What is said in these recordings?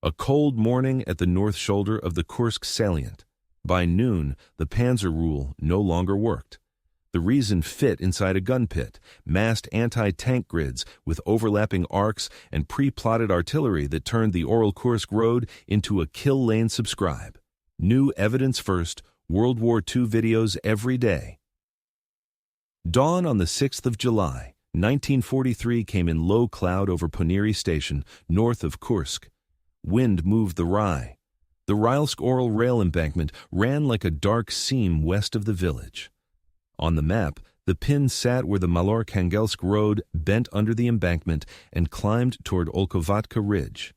A cold morning at the north shoulder of the Kursk salient. By noon, the Panzer rule no longer worked. The reason fit inside a gun pit, massed anti-tank grids with overlapping arcs and pre-plotted artillery that turned the Oral-Kursk road into a kill lane. Subscribe. New evidence first, World War II videos every day. Dawn on the 6th of July, 1943 came in low cloud over Ponyry Station, north of Kursk. Wind moved the rye. The Rylsk-Oral rail embankment ran like a dark seam west of the village. On the map, the pin sat where the Malor-Kangelsk road bent under the embankment and climbed toward Olkovatka Ridge.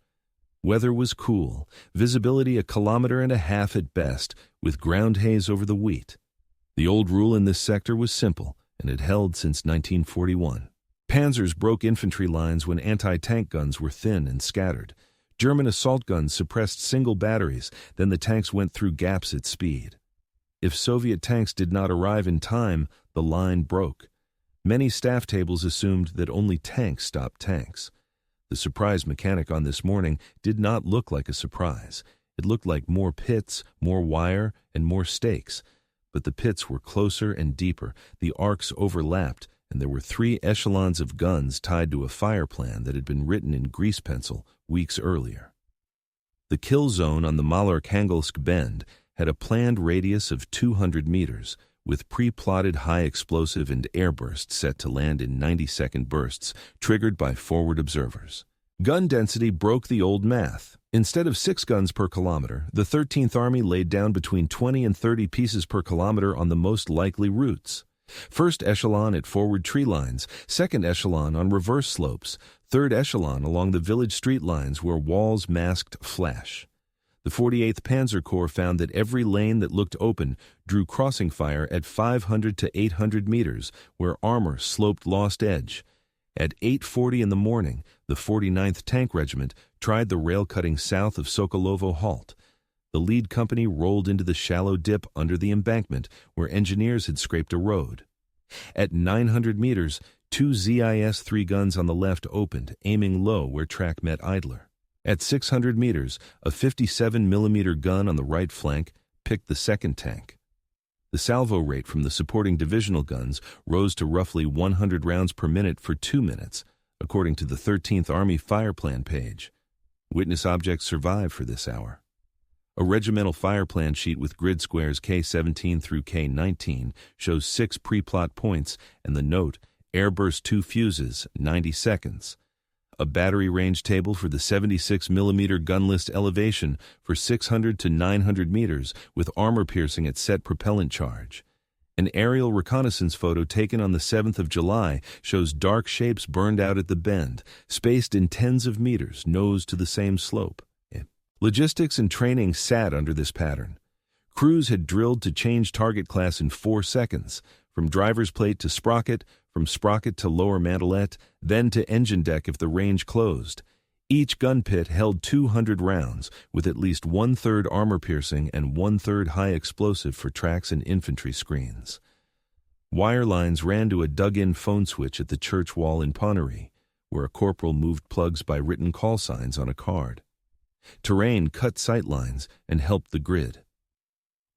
Weather was cool, visibility 1.5 kilometers at best, with ground haze over the wheat. The old rule in this sector was simple, and it held since 1941. Panzers broke infantry lines when anti-tank guns were thin and scattered. German assault guns suppressed single batteries, then the tanks went through gaps at speed. If Soviet tanks did not arrive in time, the line broke. Many staff tables assumed that only tanks stopped tanks. The surprise mechanic on this morning did not look like a surprise. It looked like more pits, more wire, and more stakes. But the pits were closer and deeper, the arcs overlapped, and there were 3 echelons of guns tied to a fire plan that had been written in grease pencil weeks earlier. The kill zone on the Malor-Kangelsk bend had a planned radius of 200 meters, with pre-plotted high explosive and air bursts set to land in 90-second bursts, triggered by forward observers. Gun density broke the old math. Instead of 6 guns per kilometer, the 13th Army laid down between 20 and 30 pieces per kilometer on the most likely routes. First echelon at forward tree lines, second echelon on reverse slopes, third echelon along the village street lines where walls masked flash. The 48th Panzer Corps found that every lane that looked open drew crossing fire at 500 to 800 meters, where armor sloped lost edge. At 8:40 in the morning, the 49th Tank Regiment tried the rail cutting south of Sokolovo Halt. The lead company rolled into the shallow dip under the embankment, where engineers had scraped a road. At 900 meters, 2 ZIS-3 guns on the left opened, aiming low where track met idler. At 600 meters, a 57mm gun on the right flank picked the second tank. The salvo rate from the supporting divisional guns rose to roughly 100 rounds per minute for 2 minutes, according to the 13th Army Fire Plan page. Witness objects survived for this hour. A regimental fire plan sheet with grid squares K17 through K19 shows 6 pre-plot points and the note, Airburst 2 fuses, 90 seconds. A battery range table for the 76mm gun list elevation for 600 to 900 meters with armor piercing at set propellant charge. An aerial reconnaissance photo taken on the 7th of July shows dark shapes burned out at the bend, spaced in tens of meters, nose to the same slope. Logistics and training sat under this pattern. Crews had drilled to change target class in 4 seconds, from driver's plate to sprocket, from sprocket to lower mantelette, then to engine deck if the range closed. Each gun pit held 200 rounds, with at least 1/3 armor piercing and 1/3 high explosive for tracks and infantry screens. Wire lines ran to a dug-in phone switch at the church wall in Ponyry, where a corporal moved plugs by written call signs on a card. Terrain cut sight lines and helped the grid.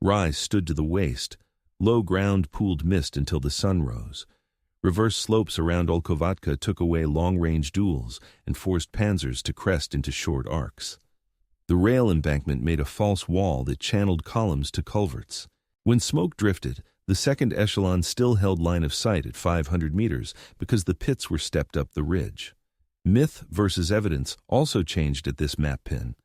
Rise stood to the waist. Low ground pooled mist until the sun rose. Reverse slopes around Olkovatka took away long-range duels and forced panzers to crest into short arcs. The rail embankment made a false wall that channeled columns to culverts. When smoke drifted, the second echelon still held line of sight at 500 meters because the pits were stepped up the ridge. Myth versus evidence also changed at this map pin.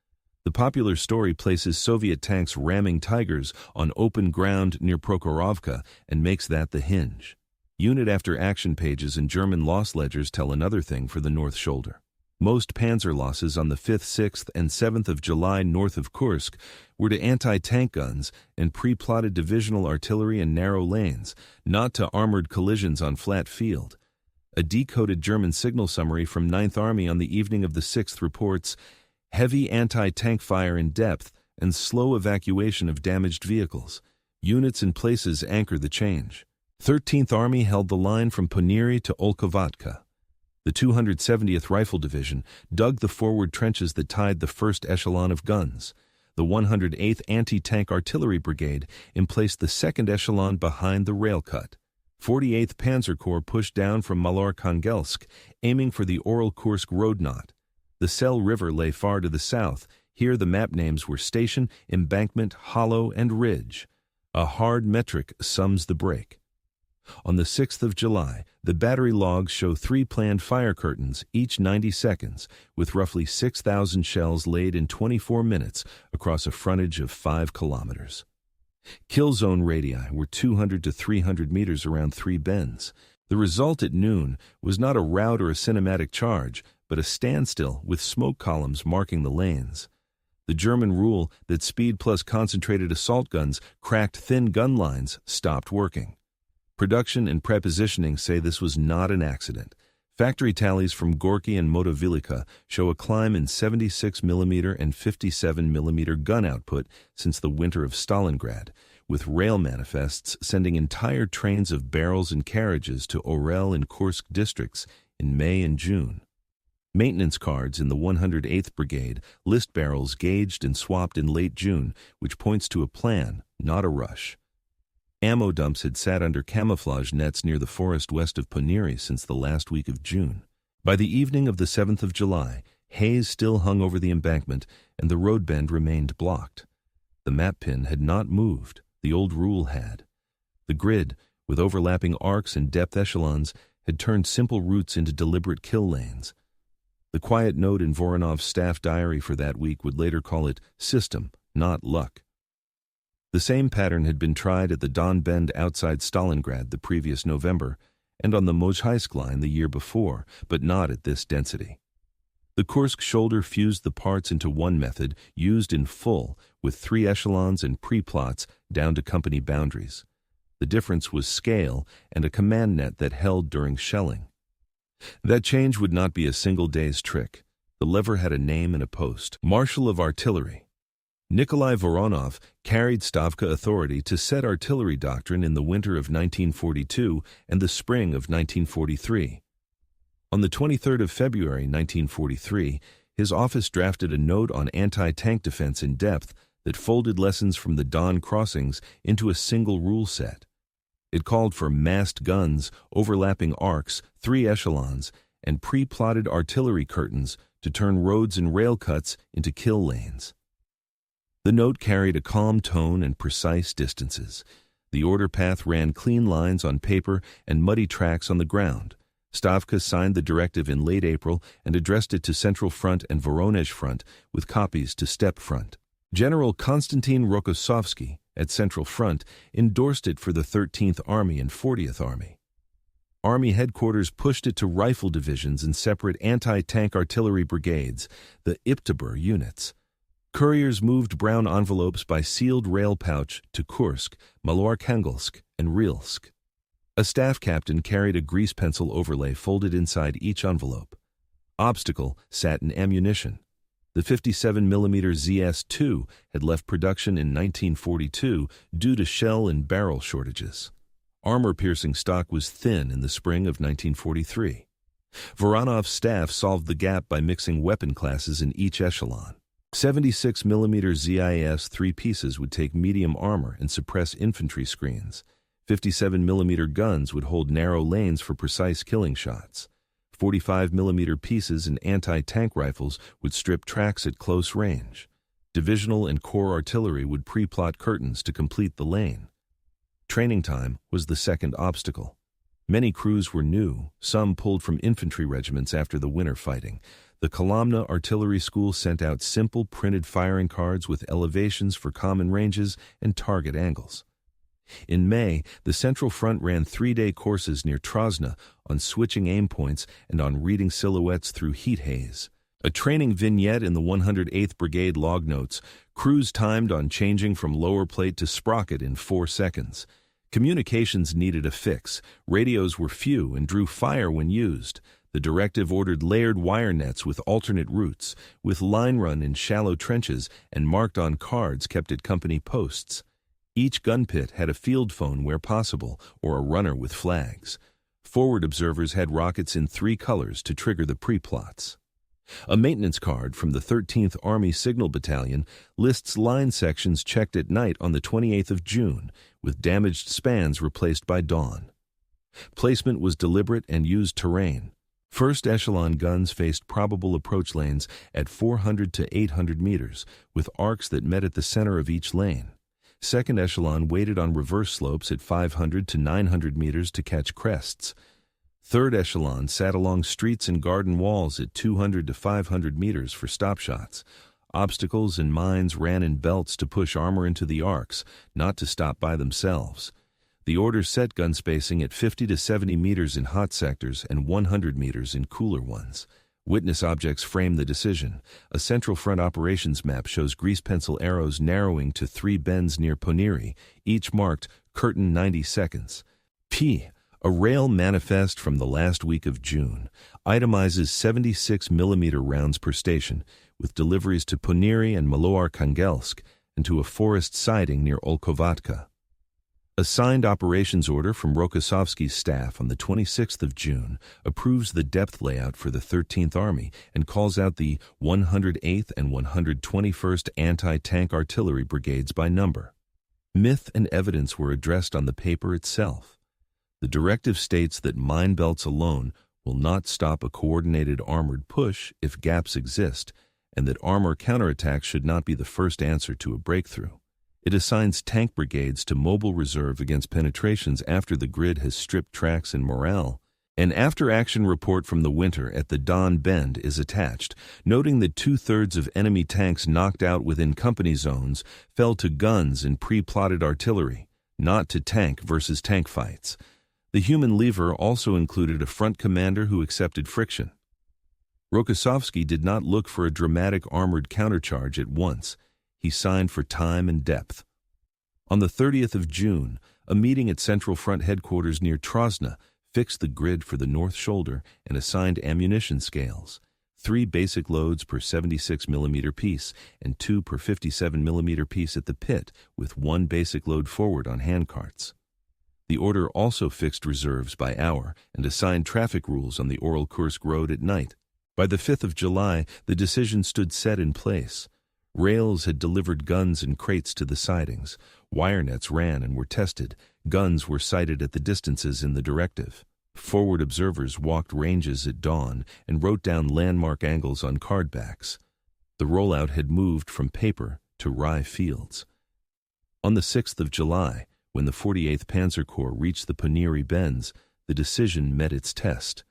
The popular story places Soviet tanks ramming Tigers on open ground near Prokhorovka and makes that the hinge. Unit after action pages and German loss ledgers tell another thing for the North Shoulder. Most panzer losses on the 5th, 6th, and 7th of July north of Kursk were to anti-tank guns and pre-plotted divisional artillery in narrow lanes, not to armored collisions on flat field. A decoded German signal summary from 9th Army on the evening of the 6th reports heavy anti-tank fire in depth and slow evacuation of damaged vehicles. Units in places anchor the change. 13th Army held the line from Ponyry to Olkovatka. The 270th Rifle Division dug the forward trenches that tied the first echelon of guns. The 108th Anti-Tank Artillery Brigade emplaced the second echelon behind the rail cut. 48th Panzer Corps pushed down from Malor-Kangelsk, aiming for the Oral-Kursk road knot. The Sel River lay far to the south. Here the map names were station, embankment, hollow, and ridge. A hard metric sums the break. On the 6th of July, the battery logs show 3 planned fire curtains, each 90 seconds, with roughly 6,000 shells laid in 24 minutes across a frontage of 5 kilometers. Kill zone radii were 200 to 300 meters around 3 bends. The result at noon was not a rout or a cinematic charge, but a standstill with smoke columns marking the lanes. The German rule that speed plus concentrated assault guns cracked thin gun lines stopped working. Production and prepositioning say this was not an accident. Factory tallies from Gorky and Motovilica show a climb in 76mm and 57mm gun output since the winter of Stalingrad, with rail manifests sending entire trains of barrels and carriages to Orel and Kursk districts in May and June. Maintenance cards in the 108th Brigade list barrels gauged and swapped in late June, which points to a plan, not a rush. Ammo dumps had sat under camouflage nets near the forest west of Poniri since the last week of June. By the evening of the 7th of July, haze still hung over the embankment and the road bend remained blocked. The map pin had not moved, the old rule had. The grid, with overlapping arcs and depth echelons, had turned simple routes into deliberate kill lanes. The quiet note in Voronov's staff diary for that week would later call it system, not luck. The same pattern had been tried at the Don Bend outside Stalingrad the previous November and on the Mozhaisk line the year before, but not at this density. The Kursk shoulder fused the parts into one method used in full with 3 echelons and pre-plots down to company boundaries. The difference was scale and a command net that held during shelling. That change would not be a single day's trick. The lever had a name and a post. Marshal of Artillery. Nikolai Voronov carried Stavka authority to set artillery doctrine in the winter of 1942 and the spring of 1943. On the 23rd of February 1943, his office drafted a note on anti-tank defense in depth that folded lessons from the Don crossings into a single rule set. It called for massed guns, overlapping arcs, 3 echelons, and pre-plotted artillery curtains to turn roads and rail cuts into kill lanes. The note carried a calm tone and precise distances. The order path ran clean lines on paper and muddy tracks on the ground. Stavka signed the directive in late April and addressed it to Central Front and Voronezh Front with copies to Steppe Front. General Konstantin Rokossovsky at Central Front endorsed it for the 13th Army and 40th Army. Army headquarters pushed it to rifle divisions and separate anti-tank artillery brigades, the Iptabur units. Couriers moved brown envelopes by sealed rail pouch to Kursk, Malor-Kangelsk, and Rilsk. A staff captain carried a grease pencil overlay folded inside each envelope. Obstacle sat in ammunition. The 57mm ZS-2 had left production in 1942 due to shell and barrel shortages. Armor-piercing stock was thin in the spring of 1943. Voronov's staff solved the gap by mixing weapon classes in each echelon. 76mm ZIS 3 pieces would take medium armor and suppress infantry screens. 57mm guns would hold narrow lanes for precise killing shots. 45mm pieces and anti-tank rifles would strip tracks at close range. Divisional and corps artillery would pre-plot curtains to complete the lane. Training time was the second obstacle. Many crews were new, some pulled from infantry regiments after the winter fighting. The Kolomna Artillery School sent out simple printed firing cards with elevations for common ranges and target angles. In May, the Central Front ran 3-day courses near Trosna on switching aim points and on reading silhouettes through heat haze. A training vignette in the 108th Brigade log notes, crews timed on changing from lower plate to sprocket in 4 seconds. Communications needed a fix. Radios were few and drew fire when used. The directive ordered layered wire nets with alternate routes, with line run in shallow trenches and marked on cards kept at company posts. Each gun pit had a field phone where possible, or a runner with flags. Forward observers had rockets in 3 colors to trigger the pre-plots. A maintenance card from the 13th Army Signal Battalion lists line sections checked at night on the 28th of June, with damaged spans replaced by dawn. Placement was deliberate and used terrain. First echelon guns faced probable approach lanes at 400 to 800 meters, with arcs that met at the center of each lane. Second echelon waited on reverse slopes at 500 to 900 meters to catch crests. Third echelon sat along streets and garden walls at 200 to 500 meters for stop shots. Obstacles and mines ran in belts to push armor into the arcs, not to stop by themselves. The order set gun spacing at 50 to 70 meters in hot sectors and 100 meters in cooler ones. Witness objects frame the decision. A Central Front operations map shows grease pencil arrows narrowing to 3 bends near Poniri, each marked curtain 90 seconds. A rail manifest from the last week of June itemizes 76mm rounds per station, with deliveries to Poniri and Maloarkhangelsk and to a forest siding near Olkovatka. A signed operations order from Rokossovsky's staff on the 26th of June approves the depth layout for the 13th Army and calls out the 108th and 121st Anti-Tank Artillery Brigades by number. Myth and evidence were addressed on the paper itself. The directive states that mine belts alone will not stop a coordinated armored push if gaps exist, and that armor counterattacks should not be the first answer to a breakthrough. It assigns tank brigades to mobile reserve against penetrations after the grid has stripped tracks and morale. An after-action report from the winter at the Don Bend is attached, noting that 2/3 of enemy tanks knocked out within company zones fell to guns and pre-plotted artillery, not to tank versus tank fights. The human lever also included a front commander who accepted friction. Rokossovsky did not look for a dramatic armored countercharge at once. He signed for time and depth. On the 30th of June, a meeting at Central Front headquarters near Trosna fixed the grid for the North Shoulder and assigned ammunition scales, 3 basic loads per 76mm piece and 2 per 57mm piece at the pit, with 1 basic load forward on handcarts. The order also fixed reserves by hour and assigned traffic rules on the Oral-Kursk road at night. By the 5th of July, the decision stood set in place. Rails had delivered guns and crates to the sidings. Wire nets ran and were tested. Guns were sighted at the distances in the directive. Forward observers walked ranges at dawn and wrote down landmark angles on card backs. The rollout had moved from paper to rye fields. On the 6th of July, when the 48th Panzer Corps reached the Poniri Bends, the decision met its test.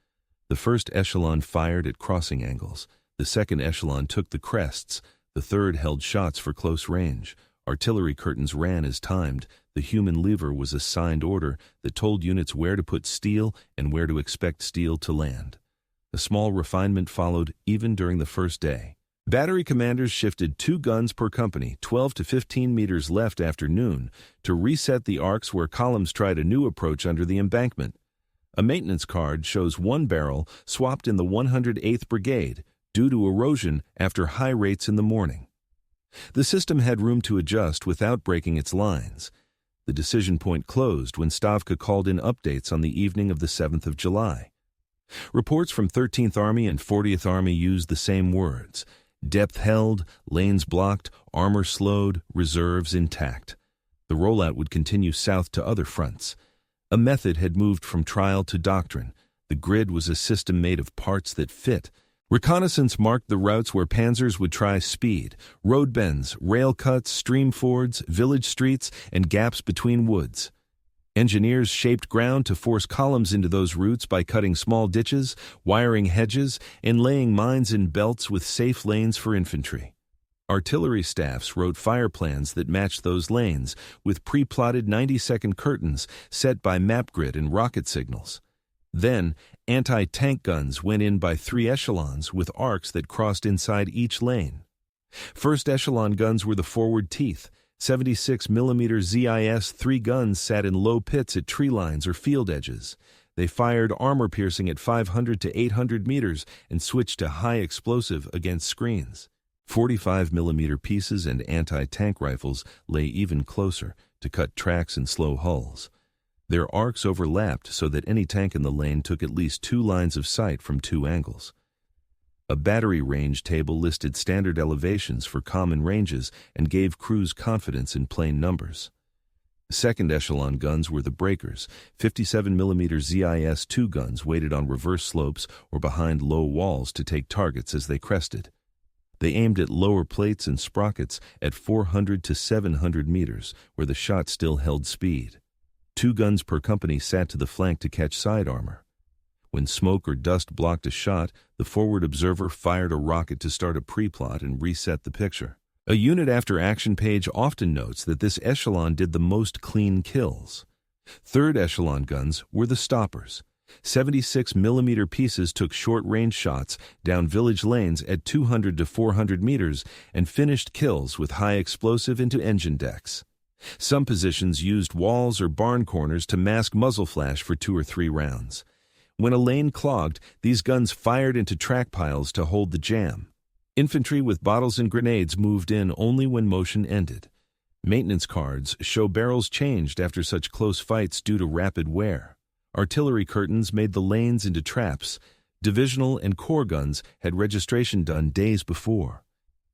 The first echelon fired at crossing angles. The second echelon took the crests. The third held shots for close range. Artillery curtains ran as timed. The human lever was a signed order that told units where to put steel and where to expect steel to land. A small refinement followed even during the first day. Battery commanders shifted 2 guns per company, 12 to 15 meters left after noon, to reset the arcs where columns tried a new approach under the embankment. A maintenance card shows 1 barrel swapped in the 108th Brigade, due to erosion after high rates in the morning. The system had room to adjust without breaking its lines. The decision point closed when Stavka called in updates on the evening of the 7th of July. Reports from 13th Army and 40th Army used the same words: depth held, lanes blocked, armor slowed, reserves intact. The rollout would continue south to other fronts. A method had moved from trial to doctrine. The grid was a system made of parts that fit. Reconnaissance marked the routes where panzers would try speed, road bends, rail cuts, stream fords, village streets, and gaps between woods. Engineers shaped ground to force columns into those routes by cutting small ditches, wiring hedges, and laying mines in belts with safe lanes for infantry. Artillery staffs wrote fire plans that matched those lanes, with pre-plotted 90-second curtains set by map grid and rocket signals. Then, anti-tank guns went in by 3 echelons with arcs that crossed inside each lane. First echelon guns were the forward teeth. 76mm ZIS 3 guns sat in low pits at tree lines or field edges. They fired armor piercing at 500 to 800 meters and switched to high explosive against screens. 45mm pieces and anti-tank rifles lay even closer to cut tracks and slow hulls. Their arcs overlapped so that any tank in the lane took at least 2 lines of sight from 2 angles. A battery range table listed standard elevations for common ranges and gave crews confidence in plane numbers. Second echelon guns were the breakers, 57mm ZIS-2 guns weighted on reverse slopes or behind low walls to take targets as they crested. They aimed at lower plates and sprockets at 400 to 700 meters, where the shot still held speed. 2 guns per company sat to the flank to catch side armor. When smoke or dust blocked a shot, the forward observer fired a rocket to start a pre-plot and reset the picture. A unit after action page often notes that this echelon did the most clean kills. Third echelon guns were the stoppers. 76mm pieces took short-range shots down village lanes at 200 to 400 meters and finished kills with high explosive into engine decks. Some positions used walls or barn corners to mask muzzle flash for 2 or 3 rounds. When a lane clogged, these guns fired into track piles to hold the jam. Infantry with bottles and grenades moved in only when motion ended. Maintenance cards show barrels changed after such close fights due to rapid wear. Artillery curtains made the lanes into traps. Divisional and corps guns had registration done days before.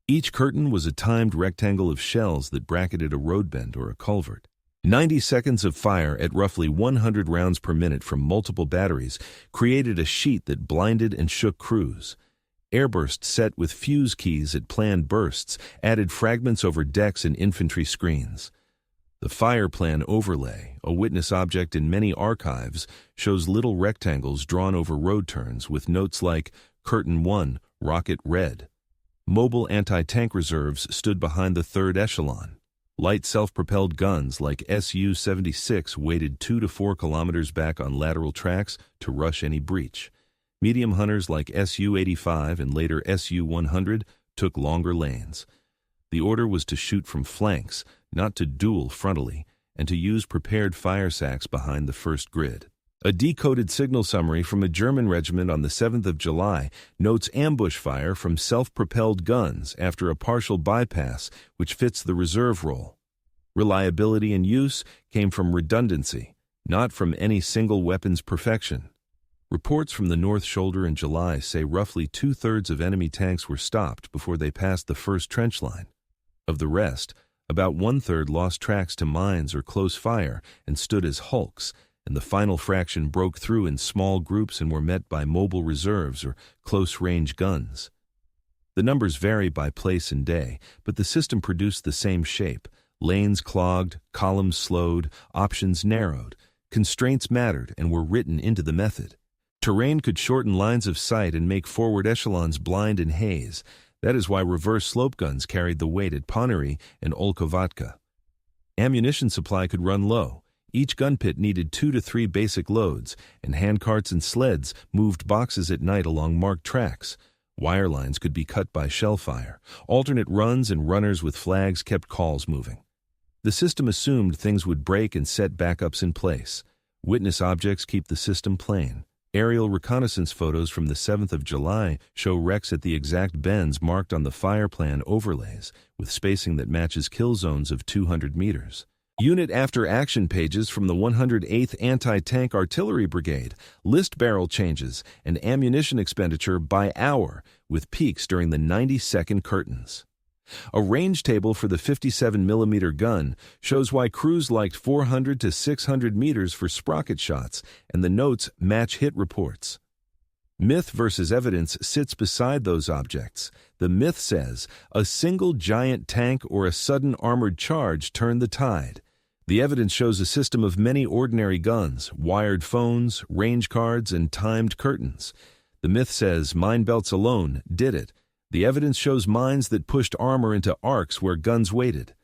Each curtain was a timed rectangle of shells that bracketed a road bend or a culvert. 90 seconds of fire at roughly 100 rounds per minute from multiple batteries created a sheet that blinded and shook crews. Airbursts set with fuse keys at planned bursts added fragments over decks and infantry screens. The fire plan overlay, a witness object in many archives, shows little rectangles drawn over road turns with notes like Curtain 1, Rocket Red. Mobile anti-tank reserves stood behind the third echelon. Light self-propelled guns like Su-76 waited 2 to 4 kilometers back on lateral tracks to rush any breach. Medium hunters like Su-85 and later Su-100 took longer lanes. The order was to shoot from flanks, not to duel frontally, and to use prepared fire sacks behind the first grid. A decoded signal summary from a German regiment on the 7th of July notes ambush fire from self-propelled guns after a partial bypass, which fits the reserve role. Reliability and use came from redundancy, not from any single weapon's perfection. Reports from the North Shoulder in July say roughly 2/3 of enemy tanks were stopped before they passed the first trench line. Of the rest, about 1/3 lost tracks to mines or close fire and stood as hulks, and the final fraction broke through in small groups and were met by mobile reserves or close-range guns. The numbers vary by place and day, but the system produced the same shape. Lanes clogged, columns slowed, options narrowed. Constraints mattered and were written into the method. Terrain could shorten lines of sight and make forward echelons blind and haze. That is why reverse slope guns carried the weight at Ponneri and Olkovatka. Ammunition supply could run low. Each gun pit needed 2 to 3 basic loads, and handcarts and sleds moved boxes at night along marked tracks. Wire lines could be cut by shell fire. Alternate runs and runners with flags kept calls moving. The system assumed things would break and set backups in place. Witness objects keep the system plain. Aerial reconnaissance photos from the 7th of July show wrecks at the exact bends marked on the fire plan overlays, with spacing that matches kill zones of 200 meters. Unit after action pages from the 108th Anti-Tank Artillery Brigade list barrel changes and ammunition expenditure by hour, with peaks during the 90-second curtains. A range table for the 57mm gun shows why crews liked 400 to 600 meters for sprocket shots, and the notes match hit reports. Myth versus evidence sits beside those objects. The myth says a single giant tank or a sudden armored charge turned the tide. The evidence shows a system of many ordinary guns, wired phones, range cards, and timed curtains. The myth says mine belts alone did it. The evidence shows mines that pushed armor into arcs where guns waited.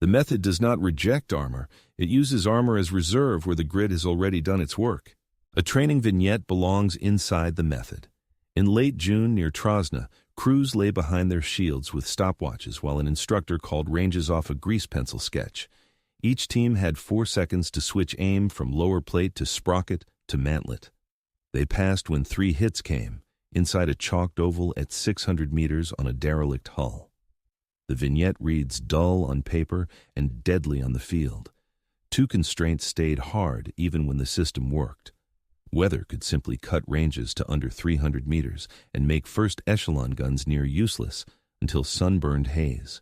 The method does not reject armor. It uses armor as reserve where the grid has already done its work. A training vignette belongs inside the method. In late June near Trosna, crews lay behind their shields with stopwatches while an instructor called ranges off a grease pencil sketch. Each team had 4 seconds to switch aim from lower plate to sprocket to mantlet. They passed when 3 hits came, inside a chalked oval at 600 meters on a derelict hull. The vignette reads dull on paper and deadly on the field. Two constraints stayed hard even when the system worked. Weather could simply cut ranges to under 300 meters and make first echelon guns near useless until sun-burned haze.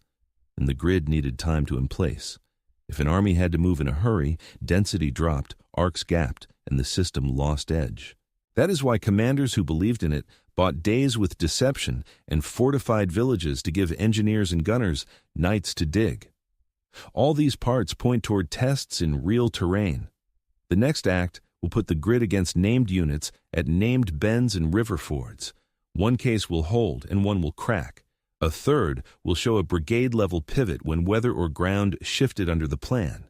And the grid needed time to emplace. If an army had to move in a hurry, density dropped, arcs gapped, and the system lost edge. That is why commanders who believed in it bought days with deception and fortified villages to give engineers and gunners nights to dig. All these parts point toward tests in real terrain. The next act will put the grid against named units at named bends and river fords. One case will hold and one will crack. A third will show a brigade-level pivot when weather or ground shifted under the plan.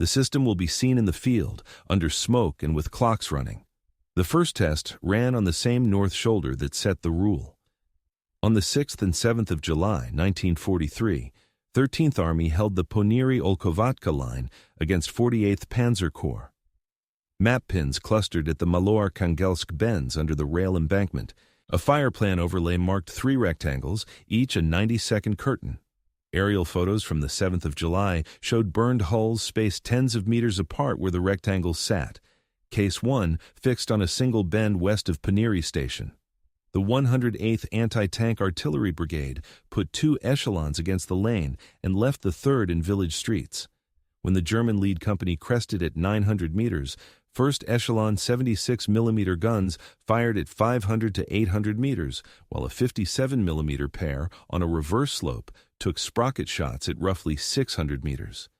The system will be seen in the field, under smoke and with clocks running. The first test ran on the same north shoulder that set the rule. On the 6th and 7th of July, 1943, 13th Army held the Ponieri-Olkovatka line against 48th Panzer Corps. Map pins clustered at the Maloarkhangelsk bends under the rail embankment. A fire plan overlay marked 3 rectangles, each a 90-second curtain. Aerial photos from the 7th of July showed burned hulls spaced tens of meters apart where the rectangles sat. Case 1 fixed on a single bend west of Ponieri Station. The 108th Anti-Tank Artillery Brigade put 2 echelons against the lane and left the 3rd in village streets. When the German lead company crested at 900 meters, 1st echelon 76mm guns fired at 500 to 800 meters, while a 57mm pair on a reverse slope took sprocket shots at roughly 600 meters.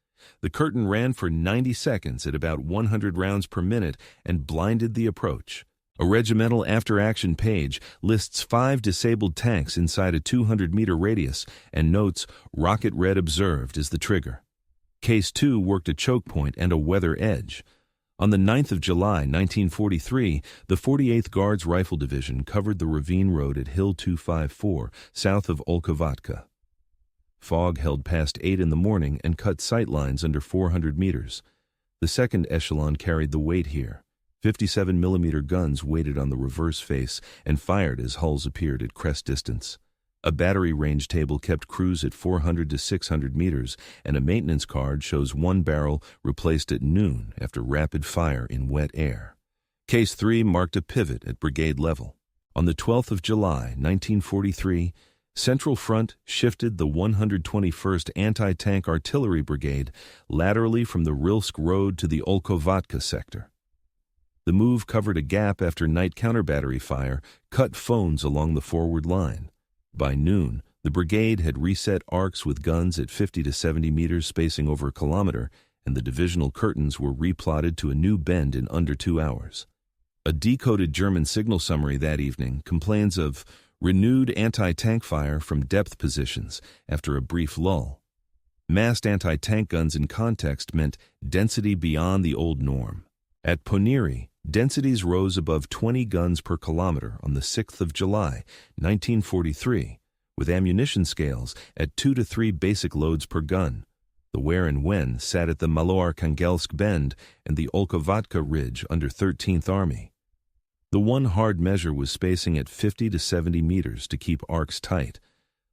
The curtain ran for 90 seconds at about 100 rounds per minute and blinded the approach. A regimental after-action page lists 5 disabled tanks inside a 200-meter radius and notes "Rocket Red observed" as the trigger. Case 2 worked a choke point and a weather edge. On the 9th of July, 1943, the 48th Guards Rifle Division covered the ravine road at Hill 254, south of Olkovatka. Fog held past 8 in the morning and cut sight lines under 400 meters. The 2nd echelon carried the weight here. 57mm guns waited on the reverse face and fired as hulls appeared at crest distance. A battery range table kept crews at 400 to 600 meters, and a maintenance card shows 1 barrel replaced at noon after rapid fire in wet air. Case 3 marked a pivot at brigade level. On the 12th of July, 1943, Central Front shifted the 121st Anti-Tank Artillery Brigade laterally from the Rilsk Road to the Olkovatka sector. The move covered a gap after night counter-battery fire cut phones along the forward line. By noon, the brigade had reset arcs with guns at 50 to 70 meters spacing over a kilometer, and the divisional curtains were replotted to a new bend in under 2 hours. A decoded German signal summary that evening complains of renewed anti-tank fire from depth positions after a brief lull. Massed anti-tank guns in context meant density beyond the old norm. At Ponieri, densities rose above 20 guns per kilometer on the 6th of July, 1943, with ammunition scales at 2 to 3 basic loads per gun. The where and when sat at the Maloarkhangelsk Bend and the Olkovatka Ridge under 13th Army. The one hard measure was spacing at 50 to 70 meters to keep arcs tight.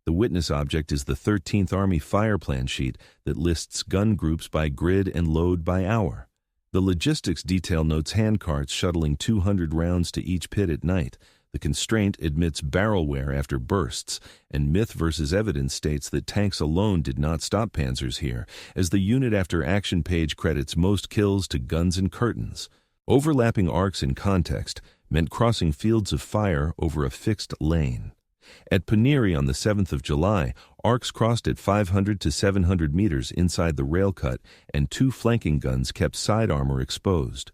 The witness object is the 13th Army fire plan sheet that lists gun groups by grid and load by hour. The logistics detail notes handcarts shuttling 200 rounds to each pit at night. The constraint admits barrel wear after bursts, and myth versus evidence states that tanks alone did not stop panzers here, as the unit after action page credits most kills to guns and curtains. Overlapping arcs in context meant crossing fields of fire over a fixed lane. At Ponieri on the 7th of July, arcs crossed at 500 to 700 meters inside the rail cut, and 2 flanking guns kept side armor exposed.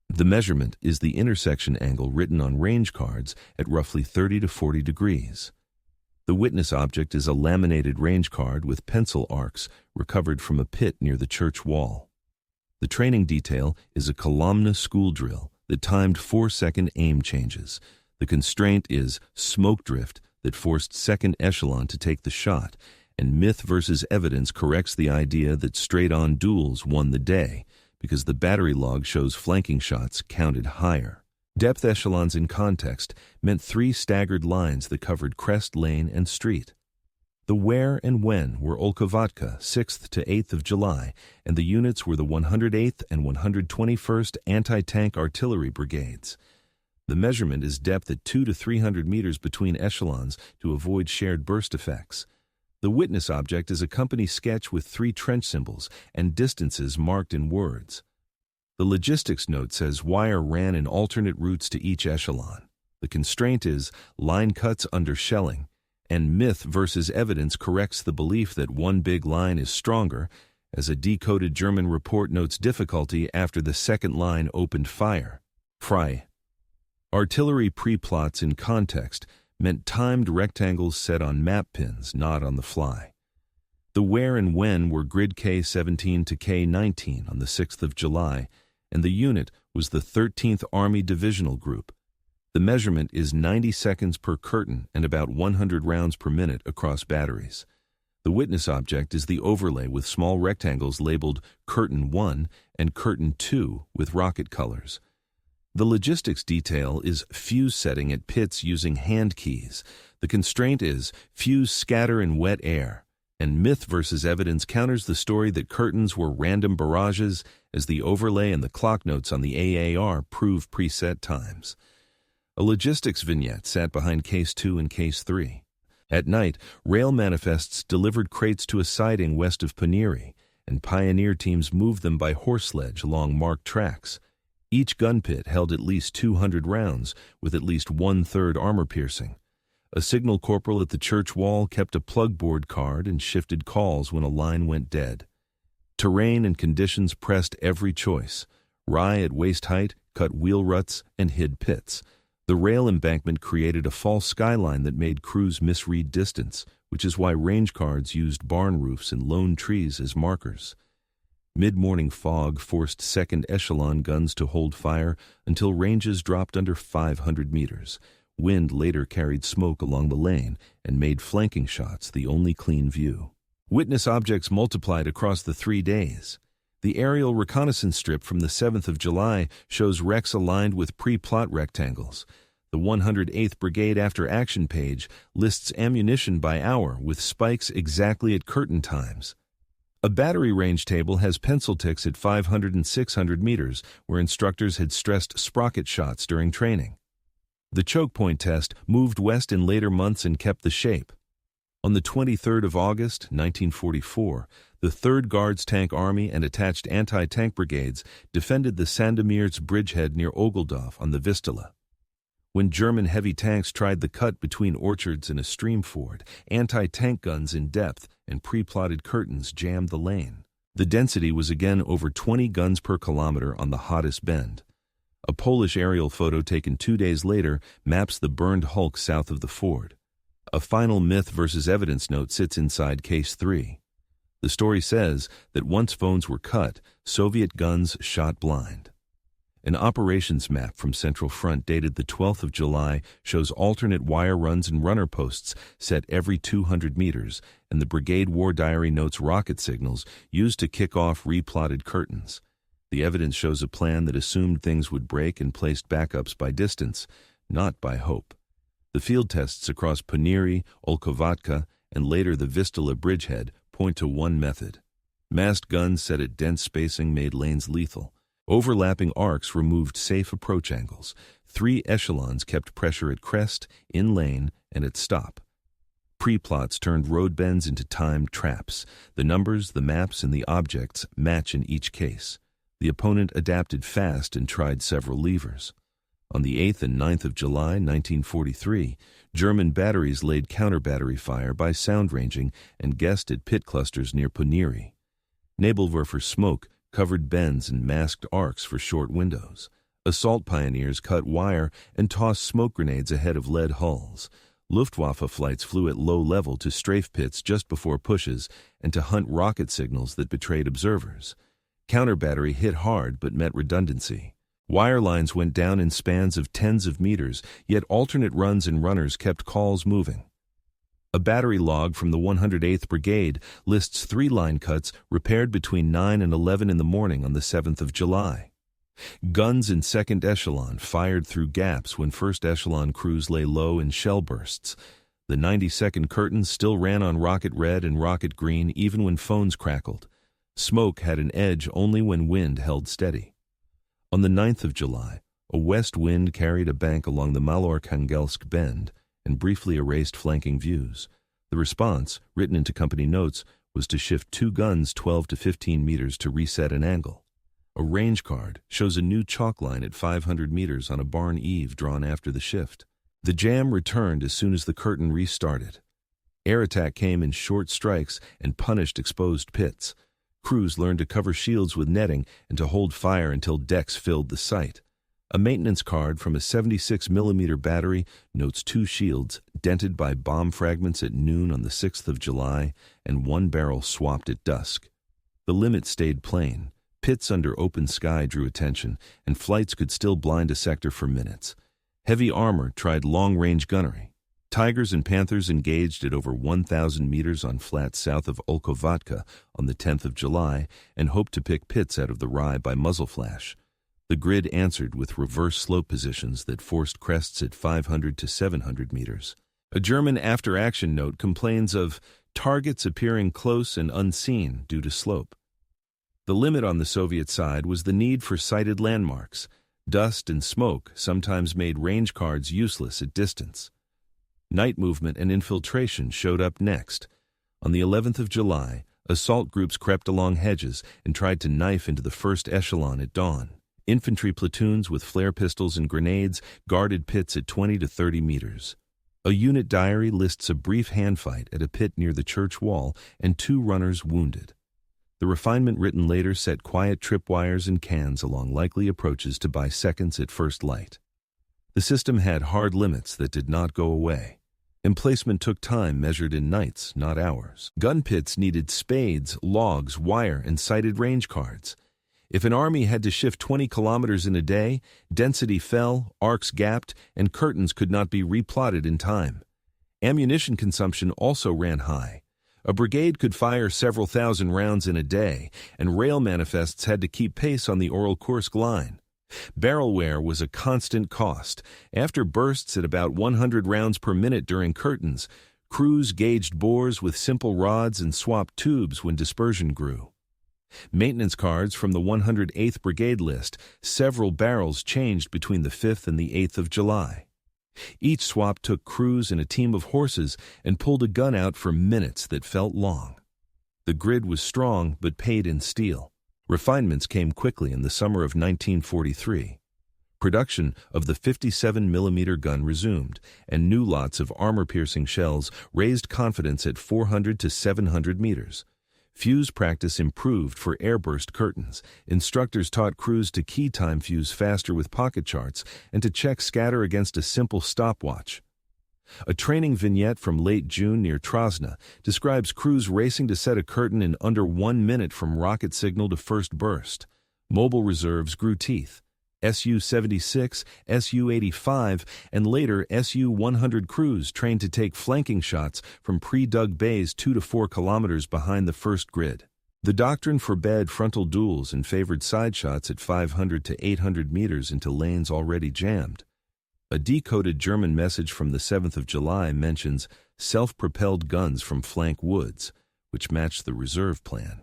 The measurement is the intersection angle written on range cards at roughly 30 to 40 degrees. The witness object is a laminated range card with pencil arcs recovered from a pit near the church wall. The training detail is a Kolomna school drill that timed 4-second aim changes. The constraint is smoke drift that forced 2nd echelon to take the shot, and myth versus evidence corrects the idea that straight-on duels won the day, because the battery log shows flanking shots counted higher. Depth echelons in context meant 3 staggered lines that covered crest, lane, and street. The where and when were Olkovatka, 6th to 8th of July, and the units were the 108th and 121st Anti-Tank Artillery Brigades. The measurement is depth at 200 to 300 meters between echelons to avoid shared burst effects. The witness object is a company sketch with 3 trench symbols and distances marked in words. The logistics note says wire ran in alternate routes to each echelon. The constraint is line cuts under shelling, and myth versus evidence corrects the belief that one big line is stronger, as a decoded German report notes difficulty after the second line opened fire. Frei. Artillery pre-plots in context meant timed rectangles set on map pins, not on the fly. The where and when were grid K-17 to K-19 on the 6th of July, and the unit was the 13th Army Divisional Group. The measurement is 90 seconds per curtain and about 100 rounds per minute across batteries. The witness object is the overlay with small rectangles labeled Curtain 1 and Curtain 2 with rocket colors. The logistics detail is fuse setting at pits using hand keys. The constraint is fuse scatter in wet air, and myth versus evidence counters the story that curtains were random barrages, as the overlay and the clock notes on the AAR prove preset times. A logistics vignette sat behind Case 2 and Case 3. At night, rail manifests delivered crates to a siding west of Poniri, and pioneer teams moved them by horse sledge along marked tracks. Each gun pit held at least 200 rounds, with at least 1/3 armor piercing. A signal corporal at the church wall kept a plugboard card and shifted calls when a line went dead. Terrain and conditions pressed every choice. Rye at waist height cut wheel ruts and hid pits. The rail embankment created a false skyline that made crews misread distance, which is why range cards used barn roofs and lone trees as markers. Mid-morning fog forced second echelon guns to hold fire until ranges dropped under 500 meters. Wind later carried smoke along the lane and made flanking shots the only clean view. Witness objects multiplied across the 3 days. The aerial reconnaissance strip from the 7th of July shows wrecks aligned with pre-plot rectangles. The 108th Brigade After Action page lists ammunition by hour with spikes exactly at curtain times. A battery range table has pencil ticks at 500 and 600 meters, where instructors had stressed sprocket shots during training. The choke point test moved west in later months and kept the shape. On the 23rd of August, 1944, the 3rd Guards Tank Army and attached anti-tank brigades defended the Sandomierz bridgehead near Ogeldorf on the Vistula. When German heavy tanks tried the cut between orchards and a stream ford, anti-tank guns in depth and pre-plotted curtains jammed the lane. The density was again over 20 guns per kilometer on the hottest bend. A Polish aerial photo taken 2 days later maps the burned hulk south of the ford. A final myth versus evidence note sits inside Case 3. The story says that once phones were cut, Soviet guns shot blind. An operations map from Central Front dated the 12th of July shows alternate wire runs and runner posts set every 200 meters, and the brigade war diary notes rocket signals used to kick off replotted curtains. The evidence shows a plan that assumed things would break and placed backups by distance, not by hope. The field tests across Poniri, Olkovatka, and later the Vistula bridgehead point to one method. Massed guns set at dense spacing made lanes lethal. Overlapping arcs removed safe approach angles. 3 echelons kept pressure at crest, in lane, and at stop. Pre-plots turned road bends into timed traps. The numbers, the maps, and the objects match in each case. The opponent adapted fast and tried several levers. On the 8th and 9th of July, 1943, German batteries laid counter-battery fire by sound ranging and guessed at pit clusters near Poniri. Nebelwerfer smoke covered bends and masked arcs for short windows. Assault pioneers cut wire and tossed smoke grenades ahead of lead hulls. Luftwaffe flights flew at low level to strafe pits just before pushes and to hunt rocket signals that betrayed observers. Counter-battery hit hard but met redundancy. Wire lines went down in spans of tens of meters, yet alternate runs and runners kept calls moving. A battery log from the 108th Brigade lists 3 line cuts repaired between 9 and 11 in the morning on the 7th of July. Guns in second echelon fired through gaps when first echelon crews lay low in shell bursts. The 90-second curtains still ran on rocket red and rocket green even when phones crackled. Smoke had an edge only when wind held steady. On the 9th of July, a west wind carried a bank along the Malorkhangelsk Bend and briefly erased flanking views. The response, written into company notes, was to shift 2 guns 12 to 15 meters to reset an angle. A range card shows a new chalk line at 500 meters on a barn eave drawn after the shift. The jam returned as soon as the curtain restarted. Air attack came in short strikes and punished exposed pits. Crews learned to cover shields with netting and to hold fire until decks filled the site. A maintenance card from a 76mm battery notes 2 shields dented by bomb fragments at noon on the 6th of July and 1 barrel swapped at dusk. The limit stayed plain. Pits under open sky drew attention, and flights could still blind a sector for minutes. Heavy armor tried long-range gunnery. Tigers and Panthers engaged at over 1,000 meters on flats south of Olkovatka on the 10th of July and hoped to pick pits out of the rye by muzzle flash. The grid answered with reverse slope positions that forced crests at 500 to 700 meters. A German after-action note complains of targets appearing close and unseen due to slope. The limit on the Soviet side was the need for sighted landmarks. Dust and smoke sometimes made range cards useless at distance. Night movement and infiltration showed up next. On the 11th of July, assault groups crept along hedges and tried to knife into the first echelon at dawn. Infantry platoons with flare pistols and grenades guarded pits at 20 to 30 meters. A unit diary lists a brief handfight at a pit near the church wall and 2 runners wounded. The refinement written later set quiet tripwires and cans along likely approaches to buy seconds at first light. The system had hard limits that did not go away. Emplacement took time measured in nights, not hours. Gun pits needed spades, logs, wire, and sighted range cards. If an army had to shift 20 kilometers in a day, density fell, arcs gapped, and curtains could not be replotted in time. Ammunition consumption also ran high. A brigade could fire several thousand rounds in a day, and rail manifests had to keep pace on the Oral-Kursk line. Barrel wear was a constant cost. After bursts at about 100 rounds per minute during curtains, crews gauged bores with simple rods and swapped tubes when dispersion grew. Maintenance cards from the 108th Brigade list, several barrels changed between the 5th and the 8th of July. Each swap took crews and a team of horses and pulled a gun out for minutes that felt long. The grid was strong but paid in steel. Refinements came quickly in the summer of 1943. Production of the 57mm gun resumed, and new lots of armor-piercing shells raised confidence at 400 to 700 meters. Fuse practice improved for airburst curtains. Instructors taught crews to key time fuse faster with pocket charts and to check scatter against a simple stopwatch. A training vignette from late June near Trosna describes crews racing to set a curtain in under 1 minute from rocket signal to first burst. Mobile reserves grew teeth. Su-76, Su-85, and later Su-100 crews trained to take flanking shots from pre-dug bays 2 to 4 kilometers behind the first grid. The doctrine forbade frontal duels and favored side shots at 500 to 800 meters into lanes already jammed. A decoded German message from the 7th of July mentions self-propelled guns from flank woods, which matched the reserve plan.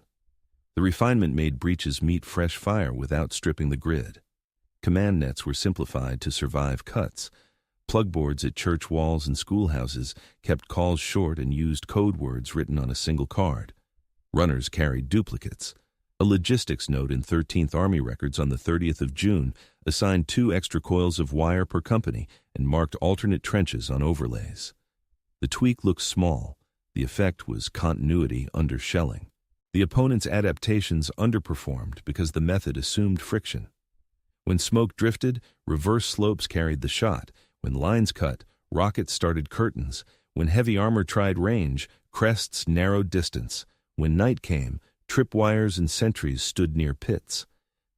The refinement made breaches meet fresh fire without stripping the grid. Command nets were simplified to survive cuts. Plugboards at church walls and schoolhouses kept calls short and used code words written on a single card. Runners carried duplicates. A logistics note in 13th Army records on the 30th of June assigned 2 extra coils of wire per company and marked alternate trenches on overlays. The tweak looked small. The effect was continuity under shelling. The opponent's adaptations underperformed because the method assumed friction. When smoke drifted, reverse slopes carried the shot. When lines cut, rockets started curtains. When heavy armor tried range, crests narrowed distance. When night came, tripwires and sentries stood near pits.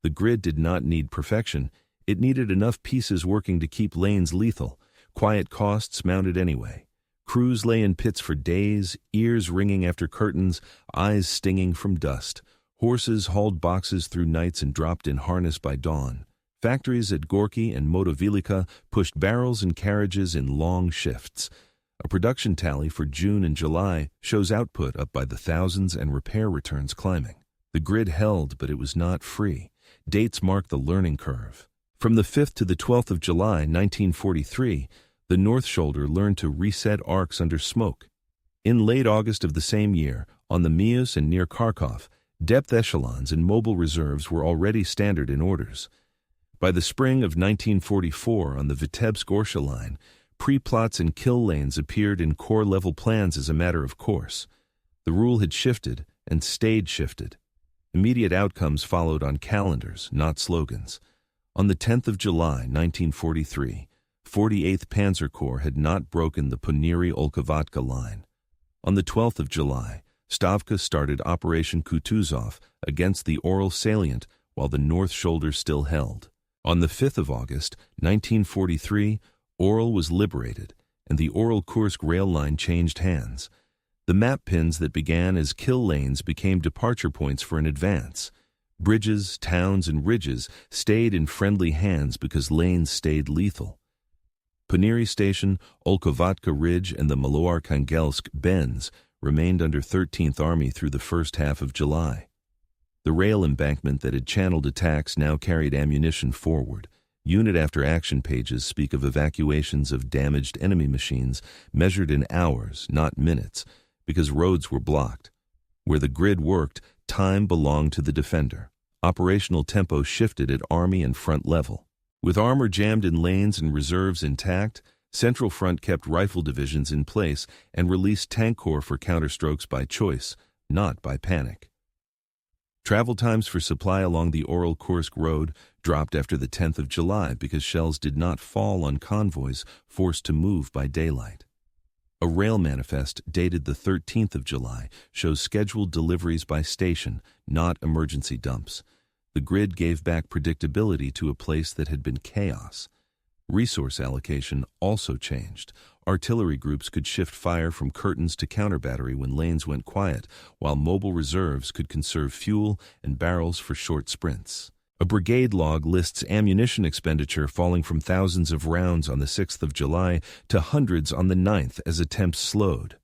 The grid did not need perfection. It needed enough pieces working to keep lanes lethal. Quiet costs mounted anyway. Crews lay in pits for days, ears ringing after curtains, eyes stinging from dust. Horses hauled boxes through nights and dropped in harness by dawn. Factories at Gorky and Motovilika pushed barrels and carriages in long shifts. A production tally for June and July shows output up by the thousands and repair returns climbing. The grid held, but it was not free. Dates mark the learning curve. From the 5th to the 12th of July, 1943, the North Shoulder learned to reset arcs under smoke. In late August of the same year, on the Mius and near Kharkov, depth echelons and mobile reserves were already standard in orders. By the spring of 1944, on the Vitebsk-Orsha line, pre-plots and kill lanes appeared in corps-level plans as a matter of course. The rule had shifted and stayed shifted. Immediate outcomes followed on calendars, not slogans. On the 10th of July, 1943, 48th Panzer Corps had not broken the Poniri-Olkovatka line. On the 12th of July, Stavka started Operation Kutuzov against the Oral salient while the North Shoulder still held. On the 5th of August, 1943, Oral was liberated, and the Oral-Kursk rail line changed hands. The map pins that began as kill lanes became departure points for an advance. Bridges, towns, and ridges stayed in friendly hands because lanes stayed lethal. Poniri Station, Olkovatka Ridge, and the Maloarkhangelsk bends remained under 13th Army through the first half of July. The rail embankment that had channeled attacks now carried ammunition forward. Unit after action pages speak of evacuations of damaged enemy machines measured in hours, not minutes, because roads were blocked. Where the grid worked, time belonged to the defender. Operational tempo shifted at Army and front level. With armor jammed in lanes and reserves intact, Central Front kept rifle divisions in place and released tank corps for counterstrokes by choice, not by panic. Travel times for supply along the Oral-Kursk road dropped after the 10th of July because shells did not fall on convoys forced to move by daylight. A rail manifest dated the 13th of July shows scheduled deliveries by station, not emergency dumps. The grid gave back predictability to a place that had been chaos. Resource allocation also changed. Artillery groups could shift fire from curtains to counter-battery when lanes went quiet, while mobile reserves could conserve fuel and barrels for short sprints. A brigade log lists ammunition expenditure falling from thousands of rounds on the 6th of July to hundreds on the 9th as attempts slowed.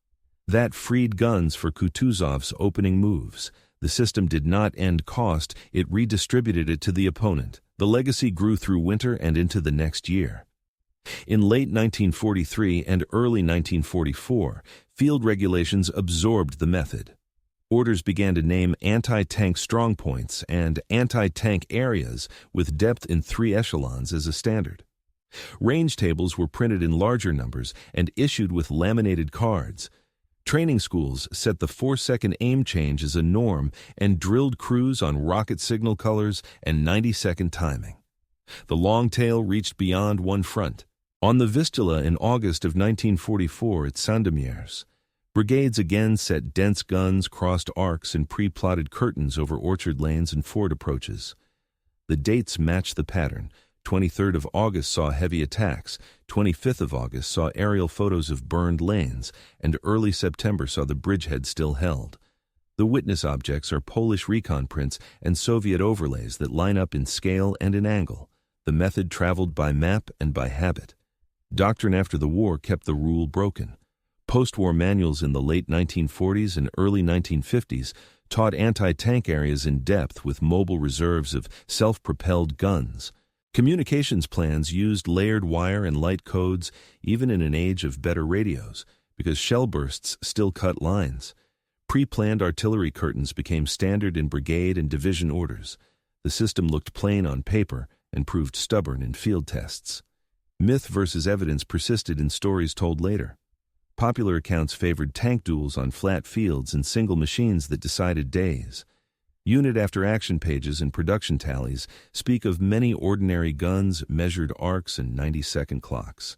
That freed guns for Kutuzov's opening moves. The system did not end cost, it redistributed it to the opponent. The legacy grew through winter and into the next year. In late 1943 and early 1944, field regulations absorbed the method. Orders began to name anti-tank strongpoints and anti-tank areas with depth in 3 echelons as a standard. Range tables were printed in larger numbers and issued with laminated cards. Training schools set the 4-second aim change as a norm and drilled crews on rocket signal colors and 90-second timing. The long tail reached beyond one front. On the Vistula in August of 1944 at Sandomierz, brigades again set dense guns, crossed arcs, and pre-plotted curtains over orchard lanes and ford approaches. The dates match the pattern. 23rd of August saw heavy attacks, 25th of August saw aerial photos of burned lanes, and early September saw the bridgehead still held. The witness objects are Polish recon prints and Soviet overlays that line up in scale and in angle. The method traveled by map and by habit. Doctrine after the war kept the rule broken. Post-war manuals in the late 1940s and early 1950s taught anti-tank areas in depth with mobile reserves of self-propelled guns. Communications plans used layered wire and light codes even in an age of better radios, because shell bursts still cut lines. Pre-planned artillery curtains became standard in brigade and division orders. The system looked plain on paper and proved stubborn in field tests. Myth versus evidence persisted in stories told later. Popular accounts favored tank duels on flat fields and single machines that decided days. Unit after action pages and production tallies speak of many ordinary guns, measured arcs, and 90-second clocks.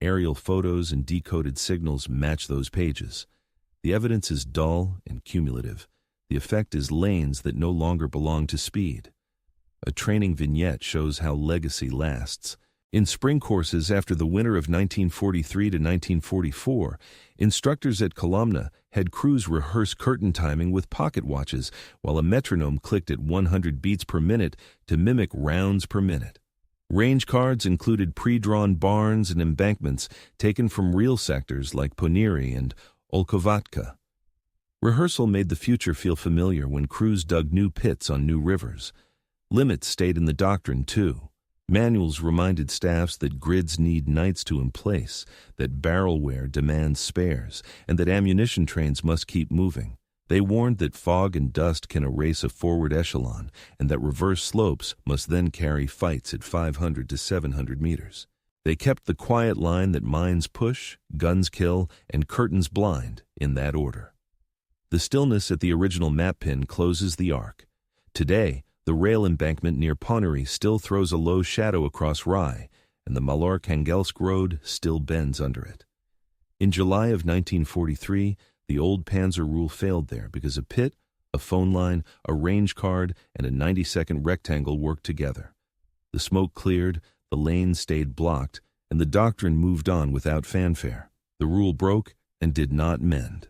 Aerial photos and decoded signals match those pages. The evidence is dull and cumulative. The effect is lanes that no longer belong to speed. A training vignette shows how legacy lasts. In spring courses after the winter of 1943 to 1944, instructors at Kolomna had crews rehearse curtain timing with pocket watches while a metronome clicked at 100 beats per minute to mimic rounds per minute. Range cards included pre-drawn barns and embankments taken from real sectors like Poniri and Olkovatka. Rehearsal made the future feel familiar when crews dug new pits on new rivers. Limits stayed in the doctrine, too. Manuals reminded staffs that grids need knights to emplace, that barrel wear demands spares, and that ammunition trains must keep moving. They warned that fog and dust can erase a forward echelon, and that reverse slopes must then carry fights at 500 to 700 meters. They kept the quiet line that mines push, guns kill, and curtains blind, in that order. The stillness at the original map pin closes the arc. Today, the rail embankment near Ponary still throws a low shadow across Rye, and the Malor-Kangelsk road still bends under it. In July of 1943, the old Panzer rule failed there because a pit, a phone line, a range card, and a 90-second rectangle worked together. The smoke cleared, the lanes stayed blocked, and the doctrine moved on without fanfare. The rule broke and did not mend.